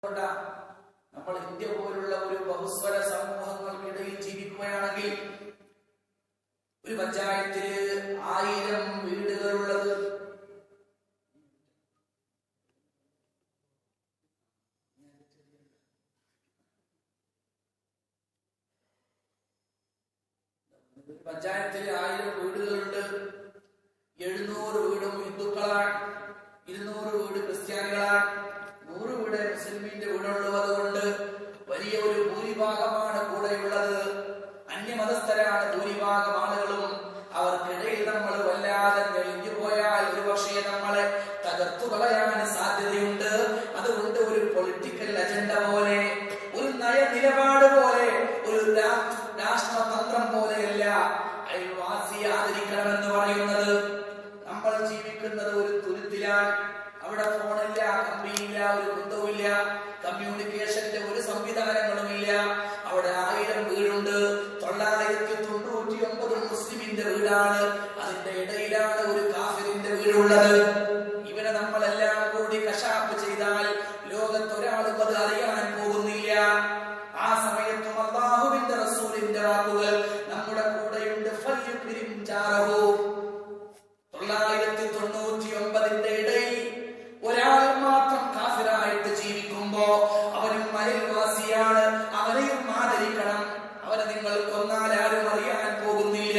നമ്മൾ ഇന്ത്യ പോലുള്ള ഒരു ബഹുസ്വര സമൂഹങ്ങൾക്കിടയിൽ ജീവിക്കുകയാണെങ്കിൽ ഒരു പഞ്ചായത്തില് 1000 വീടുകളുള്ളത് പഞ്ചായത്തിൽ 1000 വീടുകളുണ്ട്. 700 വീടും ഹിന്ദുക്കളാണ്, 200 വീട് ക്രിസ്ത്യാനികളാണ്, 100 വീട് മുസ്ലിമിന്റെ വീടുള്ളത്. അതുകൊണ്ട് വലിയ ഒരു ഭൂരിഭാഗമാണ് കൂടെയുള്ളത്. അന്യമതസ്ഥരാണ് ഭൂരിഭാഗം ആളുകളും. അവർക്കിടയിൽ നമ്മൾ വല്ലാതെ മെലിഞ്ഞു പോയാൽ ഒരു പക്ഷേ നമ്മളെ തകർത്തു കളയാൻ സാധ്യതയുണ്ട്. അതുകൊണ്ട് ഒരു പൊളിറ്റിക്കൽ അജണ്ട പോലെ, ഒരു നയനിലപാട് പോലെ, ഒരു രാഷ്ട്രതന്ത്രം പോലെയല്ല അയൽവാസിയെ ആദരിക്കണമെന്ന് പറയുന്നത്. നമ്മൾ ജീവിക്കുന്നത് ഒരു തുരുത്തിലാണ്. അവിടെ ഫോണില്ല, കമ്പിയില്ല, ഒരു ബന്ധവുമില്ല, കമ്മ്യൂണിക്കേഷന്റെ ഒരു സംവിധാനങ്ങളുമില്ല. അവിടെ 1000 വീടുണ്ട്. 999 മുസ്ലിമിന്റെ വീടാണ്. അതിന്റെ ഇടയിലാണ് ഒരു കാഫിറിന്റെ വീടുള്ളത്. ഇവനെ നമ്മളെല്ലാം കൂടി കശാപ്പ് ചെയ്താൽ ലോകത്തൊരാളും അത് അറിയാൻ പോകുന്നില്ല. ആ സമയത്തും അല്ലാഹുവിന്റെ റസൂലിന്റെ വാക്കുകൾ നമ്മുടെ കൂടെയുണ്ട്. 999ന്റെ ഇടയിൽ ഒരാൾ മാത്രം കാഫിറായിട്ട് ജീവിക്കുമ്പോ അവനും അയൽവാസിയാണ്, അവനെയും ആദരിക്കണം. അവനെ നിങ്ങൾ കൊന്നാൽ ആരും അറിയാൻ പോകുന്നില്ല,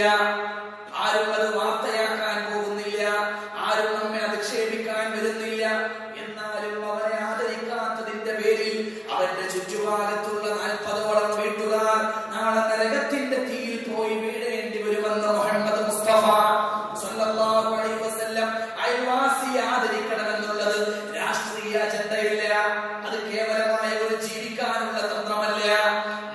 ആരും അത് വാർത്തയാക്കാൻ പോകുന്നില്ല, ആരും നമ്മെ അധിക്ഷേപിക്കാൻ വരുന്നില്ല. എന്നാലും അവനെ ആദരിക്കാത്തതിന്റെ പേരിൽ അവന്റെ ചുറ്റുഭാഗത്തുള്ള 40ഓളം വീട്ടുകാർ നാളെ നരകത്തിന്റെ തീയിൽ പോയി വീഴേണ്ടി വരുമെന്ന് മുഹമ്മദ് മുസ്തഫ സല്ലല്ലാഹു അലൈഹി വസല്ലം. അയൽവാസിയെ ആദരിക്കണമെന്നുള്ളത് രാഷ്ട്രീയ അജണ്ടയില്ല. അത് കേവലമായ ഒരു ജീവിക്കാനുള്ള തന്ത്രമല്ല.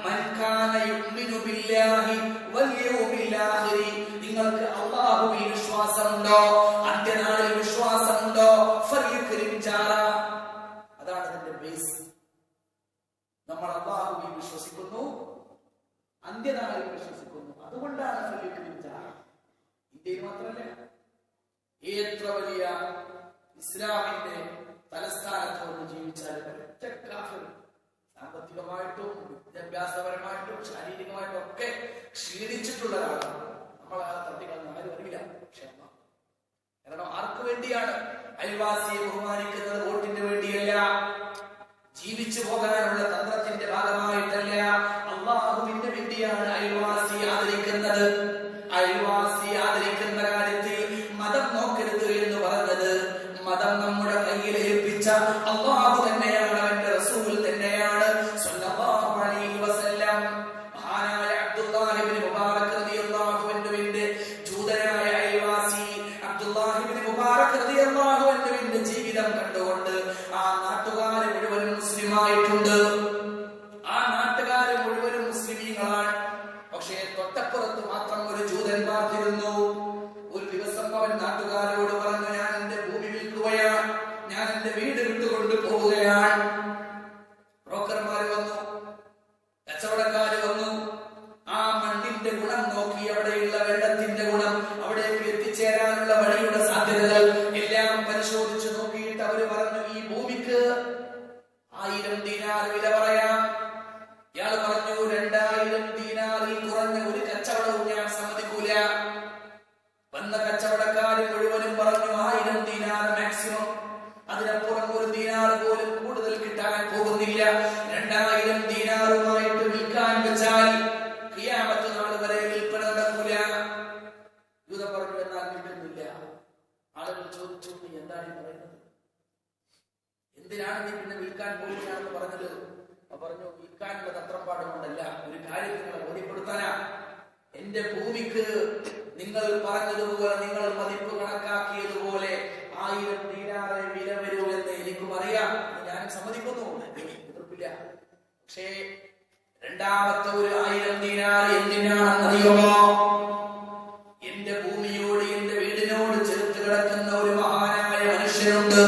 മൻ കാന യുമിനു ബില്ലാഹി വൽ യൗമിൽ ആഖിർ. നിങ്ങൾക്ക് അല്ലാഹുവിൽ വിശ്വാസമുണ്ടോ, അന്ത്യനാളിൽ വിശ്വാസമുണ്ടോ? ഫൽയുക്രിം ജാറ. അതാണ് ഇതിന്റെ ബേസ്. നമ്മൾ അല്ലാഹുവിൽ വിശ്വസിക്കുന്നു, അന്ത്യനാളിൽ വിശ്വസിക്കുന്നു. അതുകൊണ്ടാണ് ഫൽയുക്രിം ജാറ. ഇന്ത്യയിൽ മാത്രമല്ല, എത്ര വലിയ ഇസ്ലാമിന്റെ തലസ്ഥാനത്ത് വന്ന് ജീവിച്ചാലും ഒറ്റ കാഫിർ സാമ്പത്തികമായിട്ടും വിദ്യാഭ്യാസപരമായിട്ടും ശാരീരികമായിട്ടും ഒക്കെ ക്ഷീണിച്ചിട്ടുള്ള ഒരാളാണ്. നമ്മൾ ആ തട്ടികളൊന്നും ആരും അറിയില്ല. കാരണം ആർക്ക് വേണ്ടിയാണ് അയൽവാസിയെ ബഹുമാനിക്കുന്നത്? വോട്ടിന് വേണ്ടിയല്ല, ജീവിച്ചു പോകാനുള്ള തന്ത്രത്തിന്റെ ഭാഗമായിട്ടല്ല, അല്ലാഹുവിന് വേണ്ടിയാണ് അയൽവാസിയെ ആദരിക്കുന്നത്. അയൽവാസിയെ ആദരിക്കുന്ന കാര്യത്തിൽ മതം നോക്കരുത് എന്ന് പറഞ്ഞത്, മതം നമ്മുടെ കയ്യിൽ ഏൽപ്പിച്ച അല്ലാഹു തന്നെയാണ്, അവന്റെ റസൂൽ തന്നെയാണ് സല്ലല്ലാഹു അലൈഹി വസല്ലം. മഹാനായ അബ്ദുല്ലാഹ് ഇബ്നു മുബാറക് റളിയല്ലാഹു അൻഹുവിന്റെ ജൂതനായ അയൽവാസി അബ്ദുല്ലാഹ് ഇബ്നു മുബാറക് റളിയല്ലാഹു അൻഹുവിന്റെ ജീവിതം കണ്ടുകൊണ്ട് ആ നാട്ടുകാർ മുഴുവനും മുസ്ലിമായിട്ടുണ്ട്. ആ നാട്ടുകാർ മുഴുവനും മുസ്ലിമീങ്ങളാണ്. പക്ഷേ തൊട്ടപ്പുറത്ത് മാത്രം ഒരു ജൂതൻ പാർത്തിരുന്നു. ഒരു ദിവസം അവൻ നാട്ടുകാരോട് പറഞ്ഞു, ഞാൻ എന്റെ ഭൂമി വിൽക്കുകയാണ്, ഞാൻ എന്റെ വീട് വിട്ടുകൊണ്ട് പോവുകയാണ്. ബ്രോക്കർമാര് വന്നു, കച്ചവടക്കാര് വന്നു. ആ മണ്ണിന്റെ ഗുണം നോക്കി, അവിടെയുള്ള വെള്ളത്തിന്റെ ഗുണം, അവിടേക്ക് എത്തിച്ചേരാനുള്ള വഴിയുടെ സാധ്യതകൾ എല്ലാം പരിശോധിച്ചു നോക്കിയിട്ട് അവര് പറഞ്ഞു, ഈ ഭൂമിക്ക് 1000 ദീനാർ വില പറയാം. ഇയാൾ പറഞ്ഞു, 2000 ദീനാറിൽ കുറഞ്ഞ ഒരു കച്ചവടവും ഞാൻ സമ്മതിക്കൂല. വന്ന കച്ചവടക്കാര് മുഴുവനും പറഞ്ഞു 1000 ദീനാർ മാക്സിമം, അതിനപ്പുറം ഒരു ദീനാർ പോലും കൂടുതൽ കിട്ടാൻ പോകുന്നില്ല. 2000 ദീനാറുമായിട്ട് വിൽക്കാൻ വെച്ചാൽ ഖിയാമത്ത് നാൾ വരെ വിൽപ്പന നടക്കൂല. യൂത പറഞ്ഞു, എന്നാൽ വിൽക്കുന്നില്ല. ആളുകൾ ചോദിച്ചു, എന്താണ് ഈ പറയുന്നത്? എന്തിനാണ് നീ പിന്നെ വിൽക്കാൻ പോവുകയാണെന്ന് പറഞ്ഞത്? പറഞ്ഞു, വിൽക്കാനുള്ള തത്രപ്പാട് കൊണ്ടല്ല, ഒരു കാര്യം നിങ്ങളെ ബോധ്യപ്പെടുത്താനാ. എന്റെ ഭൂമിക്ക് നിങ്ങൾ പറഞ്ഞതുപോലെ, നിങ്ങൾ മതിപ്പ് കണക്കാക്കിയതുപോലെ 1000 ദീനാറെ വില വരൂ എന്ന് എനിക്കും അറിയാം, ഞാൻ സമ്മതിക്കുന്നു, എതിർപ്പില്ല. പക്ഷേ രണ്ടാമത്തെ ഒരു 1000 ദീനാർ എന്തിനാണെന്നറിയുമോ? എന്റെ ഭൂമിയോട്, എന്റെ വീടിനോട് ചേർത്ത് കിടക്കുന്ന ഒരു മഹാനായ മനുഷ്യനുണ്ട്.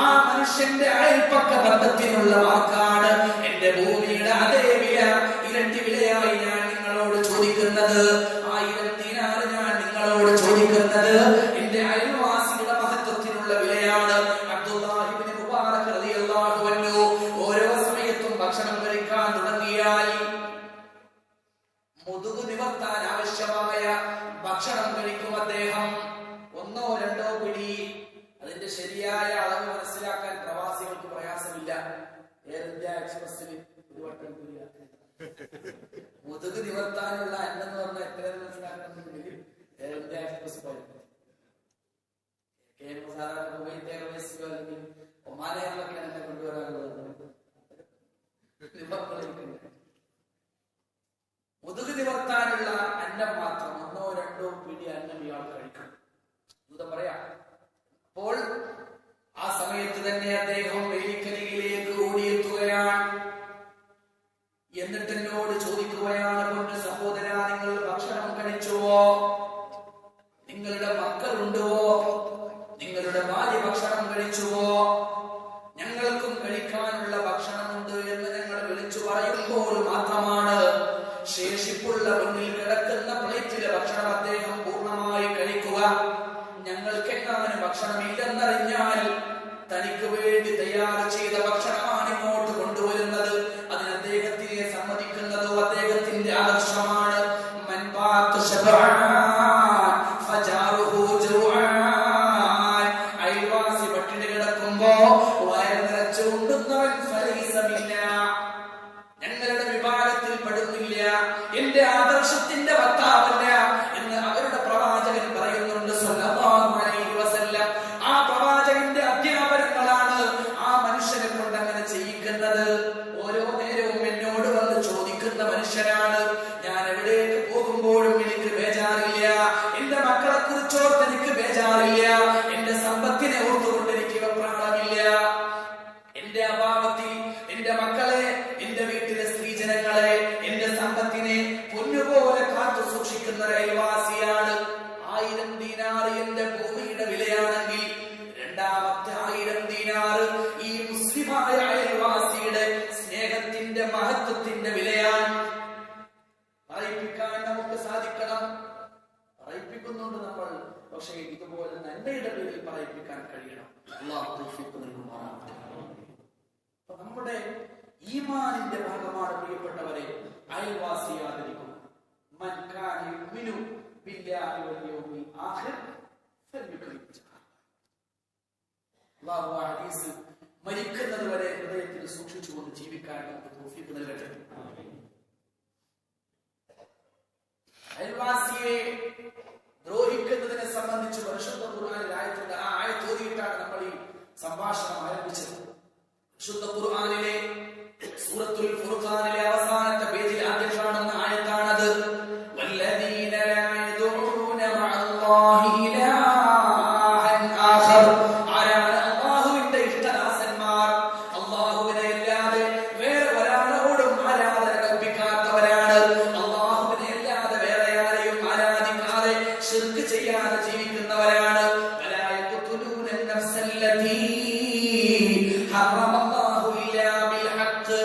ആ മനുഷ്യന്റെ അയൽപ്പക്ക ബന്ധത്തിനുള്ള വാക്കാണ് എന്റെ ഭൂമിയുടെ അതേ വില, ഇരട്ടി വിലയായി ഞാൻ നിങ്ങളോട് ചോദിക്കുന്നത്. 1000 ദീനാർ ഞാൻ നിങ്ങളോട് ചോദിക്കുന്നത് എന്റെ അയൽവാസിയുടെ മഹത്വത്തിനുള്ള വിലയാണ്. അബ്ദുല്ലാഹ് ഇബ്നു മുബാറക് റളിയല്ലാഹു അൻഹു ഓരോ ഭക്ഷണം കഴിക്കാൻ തുടങ്ങിയാൽ മുതുകു നിവർത്താൻ ആവശ്യമായ ഭക്ഷണം കഴിക്കും അദ്ദേഹം. 1 or 2 പിടി. അതിന്റെ ശരിയായ അളവ് മനസ്സിലാക്കാൻ പ്രവാസികൾക്ക് പ്രയാസമില്ല. എയർ ഇന്ത്യ എക്സ്പ്രസിൽ ഒരു വട്ടം മുതുക് നിവർത്താനുള്ള അന്നെന്ന് പറഞ്ഞാൽ എത്ര മനസ്സിലാക്കണമെങ്കിൽ എയർ ഇന്ത്യ എക്സ്പ്രസ് പോയത്. സാധാരണ കുവൈറ്റ് എയർവേസിലോ അല്ലെങ്കിൽ ഒമാൻ എയറിലൊക്കെയാണ് എന്നെ കൊണ്ടുവരാനുള്ളത്. മുതുക് നിവർത്താനുള്ള അന്നം മാത്രം 1 or 2 പിടി അന്നം ഇയാൾ കഴിക്കണം. ദൂതം പറയാം. അപ്പോൾ ആ സമയത്ത് തന്നെ അദ്ദേഹം വേലിക്കരികിലേക്ക് ഓടിയെത്തുകയാണ്. എന്നിട്ട് എന്നോട് ചോദിക്കുകയാണ്, പൊന്നു സഹോദര, നിങ്ങൾ ഭക്ഷണം കഴിച്ചുവോ? നിങ്ങളുടെ മക്കളുണ്ടോ? നിങ്ങളുടെ ഭാര്യ ഭക്ഷണം കഴിച്ചുവോ? ഞങ്ങൾക്കും കഴിക്കാനുള്ള ഭക്ഷണമുണ്ട് എന്ന് ഞങ്ങൾ വിളിച്ചു പറയുമ്പോൾ മാത്രമാണ് ശേഷിപ്പുള്ള മുന്നിൽ കിടക്കുന്ന പ്ലേറ്റിലെ ഭക്ഷണം അദ്ദേഹം പൂർണ്ണമായി കഴിക്കുക. ഞങ്ങൾക്കെങ്ങാനും ഭക്ഷണമില്ലെന്നറിഞ്ഞാൽ തനിക്ക് വേണ്ടി തയ്യാർ ചെയ്ത ഭക്ഷണമാണ് ഇങ്ങോട്ട് കൊണ്ടുവരുന്നത്. അതിന് അദ്ദേഹത്തിനെ സമ്മതിക്കുന്നതോ അദ്ദേഹത്തിന്റെ ആദർശമാണ്. അയൽവാസി പട്ടിണി കിടക്കുമ്പോ വയർ നിറച്ചു ഉണ്ടുന്നവൻ ഞങ്ങളുടെ വിഭാഗത്തിൽ പെടുന്നില്ല, എന്റെ ആദർശത്തിന്റെ ഭർത്താവല്ല എന്ന് അവരുടെ പ്രവാചകൻ പറയുന്നുണ്ട് സ്വല്ലല്ലാഹു അലൈഹി വസല്ലം. ആ പ്രവാചകന്റെ അധ്യാപനങ്ങളാണ് ആ മനുഷ്യനെ കൊണ്ട് അങ്ങനെ ചെയ്യിക്കുന്നത്. ഓരോ നേരവും എന്നോട് വന്ന് ചോദിക്കുന്ന മനുഷ്യനാണ്. ഞാൻ എവിടേക്ക് പോകുമ്പോഴും എനിക്ക് ബേജാറില്ല, എന്റെ മക്കളെ കുറിച്ചോർത്ത് എനിക്ക് ബേജാറില്ല, എന്റെ സമ്പത്തിനെ ഓർത്തുകൊണ്ട് എനിക്ക് വെപ്രാളമില്ല. എന്റെ അഭാവത്തിൽ എന്റെ മക്കളെ, എന്റെ വീട്ടിലെ സ്ത്രീജനങ്ങളെ, എന്റെ സമ്പത്തിനെ പൊന്നുപോലെ കാത്തു സൂക്ഷിക്കുന്ന അയൽവാസിയാണ്. 1000 ദീനാർ എന്റെ ഭൂമിയുടെ വിലയാണെങ്കിൽ രണ്ടാമത്തെ 1000 ദീനാർ ഈ മുസ്ലിമായ അയൽവാസിയുടെ സ്നേഹത്തിന്റെ മഹത്വത്തിന്റെ വിലയാണ്. പറയിപ്പിക്കാൻ നമുക്ക് സാധിക്കണം. പറയിപ്പിക്കുന്നുണ്ട് നമ്മൾ, പക്ഷേ ഇതുപോലെ നന്മയുടെ പേരിൽ പറയിപ്പിക്കാൻ കഴിയണം. അല്ലാഹു തൗഫീഖ് നൽകുമാറാകട്ടെ. നമ്മുടെ ഈമാനിന്റെ ഭാഗമാണ് പ്രിയപ്പെട്ടവരെ അയൽവാസി ആദരിക്കും. മൻ കാന യുമിനു ബില്ലാഹി വൽ യൗമിൽ ആഖിർ ഫൽയുക്രിം ജാറഹു. അല്ലാഹു ഹദീസ് മരിക്കുന്നത് വരെ ഹൃദയത്തിൽ സൂക്ഷിച്ചുകൊണ്ട് ജീവിക്കാൻ നമുക്ക് തൗഫീഖ് നൽകട്ടെ. അയൽവാസിയെ ദ്രോഹിക്കുന്നതിനെ സംബന്ധിച്ച് പരിശുദ്ധ ഖുർആനിൽ ആയത്തുണ്ട്. ആ ആയത്ത് ഓതിയിട്ടാണ് നമ്മൾ ഈ സംഭാഷണം ആരംഭിച്ചത്. പരിശുദ്ധ ഖുർആനിലെ സൂറത്തുൽ ഫുർഖാനിലെ അവസാനത്തെ പേജിൽ ആദ്യം കാണുന്ന ആയത്താണത്. വല്ലദീന ലാ യദഊന മഅല്ലാഹി ഇലാഹൻ ആഖർ. ആരാണ് അല്ലാഹുവിന്റെ ഇഷ്ടദാസന്മാർ? അല്ലാഹുവിനെ അല്ലാതെ വേറെ ഒരാളോടും ആരാധന കൽപ്പിക്കാത്തവരാണ്. അല്ലാഹുവിനെ അല്ലാതെ വേറെ ആരെയും ആരാധിക്കാതെ ശിർക്ക് ചെയ്യാതെ ജീവിക്കുന്നവരാണ്. വലാ യഖ്തുലൂന നഫ്സല്ലതീ ഹറമല്ലാഹു ഇല്ലാ ബിൽ ഹഖ്.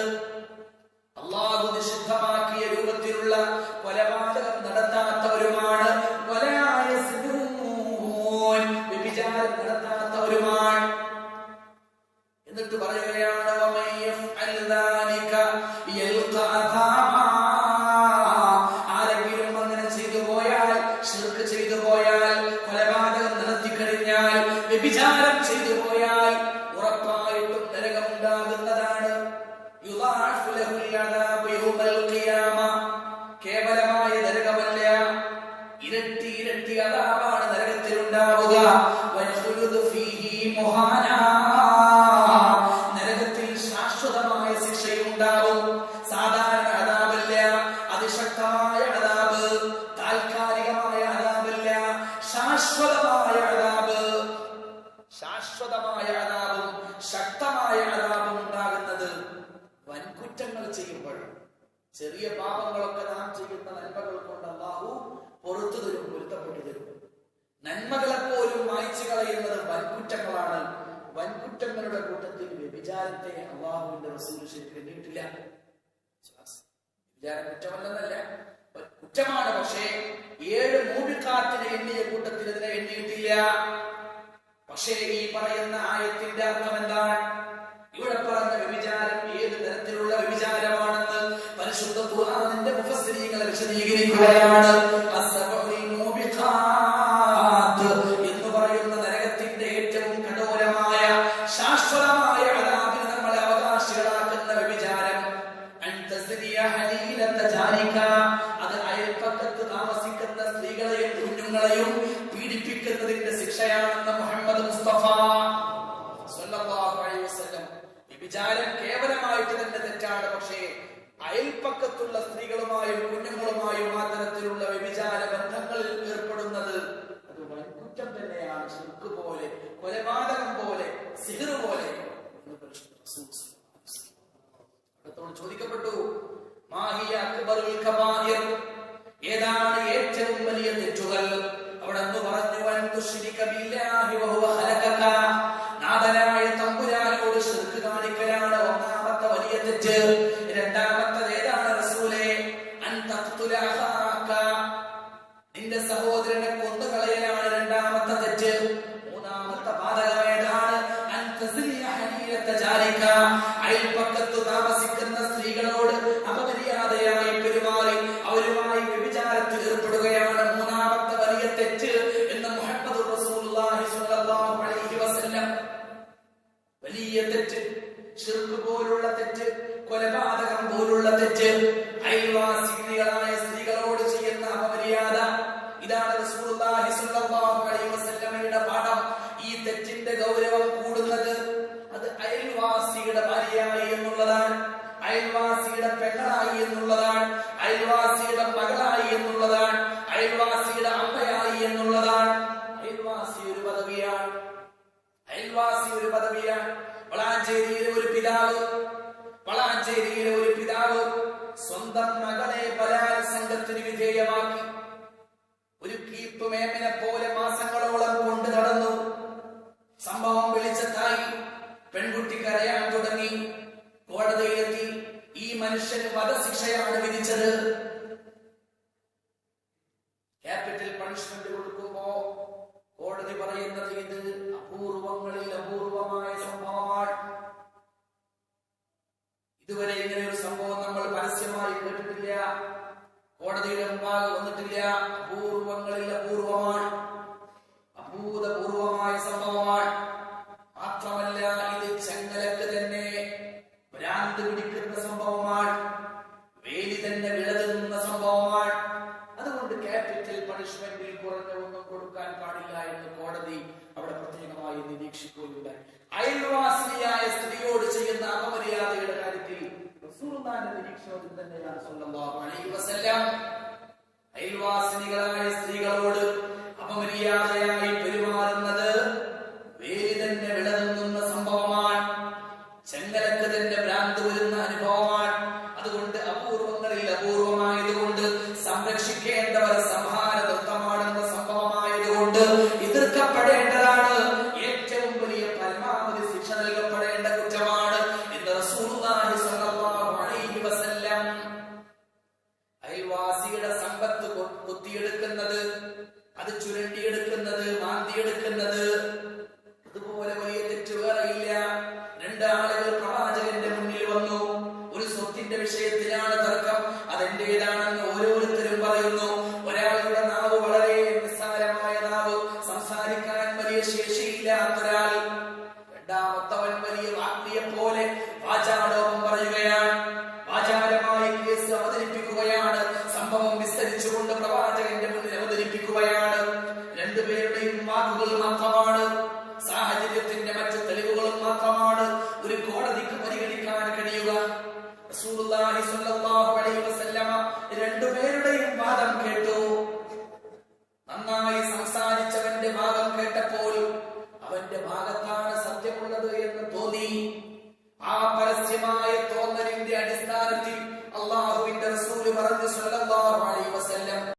അല്ലാഹു നിഷിദ്ധമാക്കിയ രൂപത്തിലുള്ള കൊലപാതകം നടത്താത്തവരുമാണ്. വലാ യസ്നൂൻ, വ്യഭിചാരം നടത്താത്തവരുമാണ്. എന്നിട്ട് പറയുകയാണ്, വമൻ യഫ്അൽ ദാലിക യൽഖ അഥാമാ. ആരെങ്കിലും അങ്ങനെ ചെയ്തു പോയാൽ, ശിർക്ക് ചെയ്തു പോയാൽ, കൊലപാതകം നടത്തി കഴിഞ്ഞാൽ, വ്യഭിചാരം ചെയ്തു പോയാൽ ഉറപ്പായിട്ടും നരകമുണ്ടാകുന്നതാണ്. യുദാഅഫു ലഹുൽ അദാബു യൗമൽ ഖിയാമ. കേവലമായ നരകമല്ല, ഇരട്ടി ഇരട്ടി അദാബാണ് നരകത്തിൽ ഉണ്ടാവുക. വയഖുലുദു ഫീഹി മുഹാനാ. നരകത്തിൽ ശാശ്വതമായ ശിക്ഷയുണ്ടാവും. സാധാരണ അദാബല്ല, അതിശക്തമായ അദാബ്. താൽക്കാലികമായ അദാബല്ല, ശാശ്വതമായ അദാബ്. ശാശ്വതമായ അദാബും ശക്തമായ അദാബും ഉണ്ടാകുന്നത് വൻകുറ്റങ്ങൾ ചെയ്യുമ്പോൾ. ചെറിയ പാപങ്ങളൊക്കെ നാം ചെയ്യുന്ന നന്മകൾ കൊണ്ട് അല്ലാഹു പുറത്തു തരും, പൊരുത്തപ്പെട്ടു തരും. നന്മകളെപ്പോലും മായ്ച്ചു കളയുന്നത് വൻകുറ്റങ്ങളാണ്. വൻകുറ്റങ്ങളുടെ കൂട്ടത്തിൽ വ്യഭിചാരത്തെ അല്ലാഹുവിന്റെ റസൂൽ ശരിക്കും എണ്ണിയിട്ടില്ല. വ്യഭിചാരം കുറ്റമല്ലെന്നല്ല, കുറ്റമാണ്. പക്ഷേ 7 മൂബിഖാത്തിനെ എണ്ണിയ കൂട്ടത്തിൽ ഇതിനെ എണ്ണിയിട്ടില്ല. പക്ഷേ ഈ പറയുന്ന ആയത്തിന്റെ അർത്ഥം എന്താണ്? ഇവിടെ പറഞ്ഞ വ്യഭിചാരം ഏത് തരത്തിലുള്ള വ്യഭിചാരം? വിശദീകരിക്കുകയാണ്. അസ്സബഉൽ മൂബിഖാത്ത് എന്ന് പറയുന്ന നരകത്തിന്റെ ഏറ്റവും കഠോരമായ ശാശ്വതമായ അദാബിന് നമ്മളെ അവകാശികളാക്കുന്ന വ്യഭിചാരം. അത് അയൽപ്പക്കത്ത് താമസിക്കുന്ന സ്ത്രീകളെയും കുഞ്ഞുങ്ങളെയും പീഡിപ്പിക്കുന്നതിന്റെ ശിക്ഷയാണെന്ന് മുഹമ്മദ് മുസ്തഫ സ്വല്ലല്ലാഹു അലൈഹി വസല്ലം. വ്യഭിചാരം കേവലമായിട്ട് തന്നെ തെറ്റാണ്. പക്ഷേ അയൽപ്പക്കത്തുള്ള സ്ത്രീകളുമായും കുഞ്ഞുങ്ങളുമായും ആ തരത്തിലുള്ള വ്യഭിചാര ബന്ധങ്ങളിൽ ഏർപ്പെടുന്നത് അത് വൻകുറ്റം തന്നെയാണ്. ശിർക്ക് പോലെ, കൊലപാതകം പോലെ, സിഹ്ർ പോലെ. ചോദിക്കപ്പെട്ടു, മാഹിയ അക്ബറുൽ കബായിർ, ഏതാണ് ഏറ്റവും വലിയ തെറ്റുകൾ? അവിടെ അന്ന് പറഞ്ഞു, അൻ തുശ്രിക ബില്ലാഹി വഹുവ ഖലഖക, നാഥനായ തമ്പുരാനോട് ശിർക്ക് കാണിക്കലാണ് ഒന്നാമത്തെ വലിയ തെറ്റ്. രണ്ടാമത്തേത് ഏതാണ് റസൂലേ? അൻ തഖ്തുല അഖാക, നിന്റെ സഹോദരനെ കൊന്നുകളയലാണ് രണ്ടാമത്തെ തെറ്റ്. മൂന്നാമത്തെ പാതകം ഏതാണ്? അൻ തസ്രിയ ഹനീയത ജാരിക, അയൽപക്കത്ത് താമസിക്കുന്ന സ്ത്രീകളോട് അപമര്യാദയായി പെരുമാറി അവരുമായി വ്യഭിചാരത്തിൽ ഏർപ്പെടുകയാണ് മൂന്നാമത്തെ വലിയ തെറ്റ് എന്ന് മുഹമ്മദ് റസൂലുള്ളാഹി സ്വല്ലല്ലാഹു അലൈഹി വസല്ലം. വലിയ തെറ്റ്, ശിർക്ക് പോലുള്ള തെറ്റ്, കൊലപാതകം പോലുള്ള തെറ്റ്, അയൽവാസികളായ സ്ത്രീകളോട് ചെയ്യുന്ന അപമര്യാദ. ഇതാണ് റസൂലുള്ളാഹി സ്വല്ലല്ലാഹു അലൈഹി വസല്ലമയുടെ പാഠം. ഈ തെറ്റിന്റെ ഗൗരവം കൂടുന്നത് അത് അയൽവാസിയുടെ ഭാര്യയായി എന്നുള്ളതാണ്, അയൽവാസിയുടെ പെങ്ങളായി എന്നുള്ളതാണ്, അയൽവാസിയുടെ മകളായി എന്നുള്ളതാണ്, അയൽവാസിയുടെ അമ്മയായി എന്നുള്ളതാണ്. അയൽവാസി ഒരു പദവിയാണ്, അയൽവാസി ഒരു പദവിയാണ്. വളാഞ്ചേരിയിലെ ഒരു പിതാവ് സ്വന്തം മകളെ ബലാത്സംഗത്തിന് വിധേയമാക്കി. ഒരു കീപ്പ് മേമിനെ പോലെ മാസങ്ങളോളം കൊണ്ട് നടന്നു. സംഭവം വെളിച്ചത്തായി. പെൺകുട്ടി കരയാൻ തുടങ്ങി. കോടതിയിലെത്തി. ഈ മനുഷ്യന് വധശിക്ഷയാണ് വിധിച്ചത്. ക്യാപിറ്റൽ പണിഷ്മെന്റ് കൊടുക്കുമ്പോ കോടതി പറയുന്നത് ഇത് അപൂർവങ്ങളിൽ അപൂർവമായ സംഭവമാണ്. ഇതുവരെ ഇങ്ങനെ ഒരു സംഭവം നമ്മൾ പരസ്യമായി കേട്ടിട്ടില്ല, കോടതിയുടെ മുമ്പാകെ വന്നിട്ടില്ല. അപൂർവങ്ങളിൽ അപൂർവമാണ്, അഭൂതപൂർവമായ സംഭവമാണ്. മാത്രമല്ല ഇത് ചെങ്ങലക്ക് തന്നെ ഭ്രാന്ത് പിടിക്കുന്ന സംഭവമാണ്, വേലി തന്നെ വിളതുന്ന സംഭവമാണ്. അതുകൊണ്ട് ക്യാപിറ്റൽ പണിഷ്മെന്റിൽ കുറഞ്ഞ ഒന്നും കൊടുക്കാൻ പാടില്ല എന്ന് കോടതി അവിടെ പ്രത്യേകമായി നിരീക്ഷിക്കുകയുണ്ടായി. അയൽവാസിയായ സ്ത്രീയോട് ചെയ്യുന്ന അപമര്യാദയുടെ കാര്യത്തിൽ റസൂലുള്ളാഹിന്റെ നിരീക്ഷണത്തിൽ തന്നെയാണ് സ്വല്ലല്ലാഹു അലൈഹി വസല്ലം. അയൽവാസികളായ സ്ത്രീകളോട് അപമര്യാദയായി പെരുമാറുന്നത് വേലി തന്നെ വിളതുന്ന സംഭവമാണ്, ചെങ്ങലക്ക് തന്നെ ഭ്രാന്ത് വരുന്ന അനുഭവമാണ്. അതുകൊണ്ട് അപൂർവങ്ങളിൽ അപൂർവമായതുകൊണ്ട് സംരക്ഷിക്കേണ്ടവർ സംഹാര നൃത്തമാടുന്ന സംഭവമായതുകൊണ്ട് എതിർക്കപ്പെടേണ്ടതാണ്. ഏറ്റവും വലിയ പരമാവധി ശിക്ഷ നൽകപ്പെടേണ്ട കുറ്റമാണ് എന്ന് റസൂലുള്ളാഹി സ്വല്ലല്ലാഹു അലൈഹി വസല്ലം. അയൽവാസിയുടെ സമ്പത്ത് കൊത്തിയെടുക്കുന്നത്, അത് ചുരണ്ടിയെടുക്കുന്നത്, മാന്തിയെടുക്കുന്നത്, അതുപോലെ വലിയ തെറ്റ് വേറെയില്ല. രണ്ടാളുകൾ പ്രവാചകന്റെ മുന്നിൽ വന്നു. ഒരു സ്വത്തിന്റെ വിഷയത്തിലാണ് തർക്കം. അതെന്റേതാണെന്ന് ഓരോരുത്തരും പറയുന്നു. ഒരാളുടെ നാവ് വളരെ നിസ്സാരമായ നാവ്, സംസാരിക്കാൻ വലിയ ശേഷിയില്ലാത്തൊരാൾ. രണ്ടാമത്തവൻ വലിയ വാഗ്മിയെ പോലെ വാചാടോപം പറയുകയാണ്, വാചാരമായി കേസ് അവതരിപ്പിക്കുകയാണ്, സംഭവം വിസ്തരിച്ചുകൊണ്ട് പ്രവാചകന്റെ മുന്നിൽ അവതരിപ്പിക്കുകയാണ്. രണ്ടുപേരുടെയും വാക്കുകൾ മാത്രമാണ്, സാഹചര്യത്തിന്റെ മറ്റ് തെളിവുകളും മാത്രമാണ് ഒരു കോടതിക്ക് പരിഗണിക്കാൻ കഴിയുക. റസൂലുള്ളാഹി സ്വല്ലല്ലാഹു അലൈഹി വസല്ലമ രണ്ടുപേരുടെയും വാദം കേട്ടു. നന്നായി സംസാരിച്ചവന്റെ ഭാഗം കേട്ടപ്പോൾ അവന്റെ ഭാഗത്താണ് സത്യമുള്ളത് എന്ന് തോന്നി.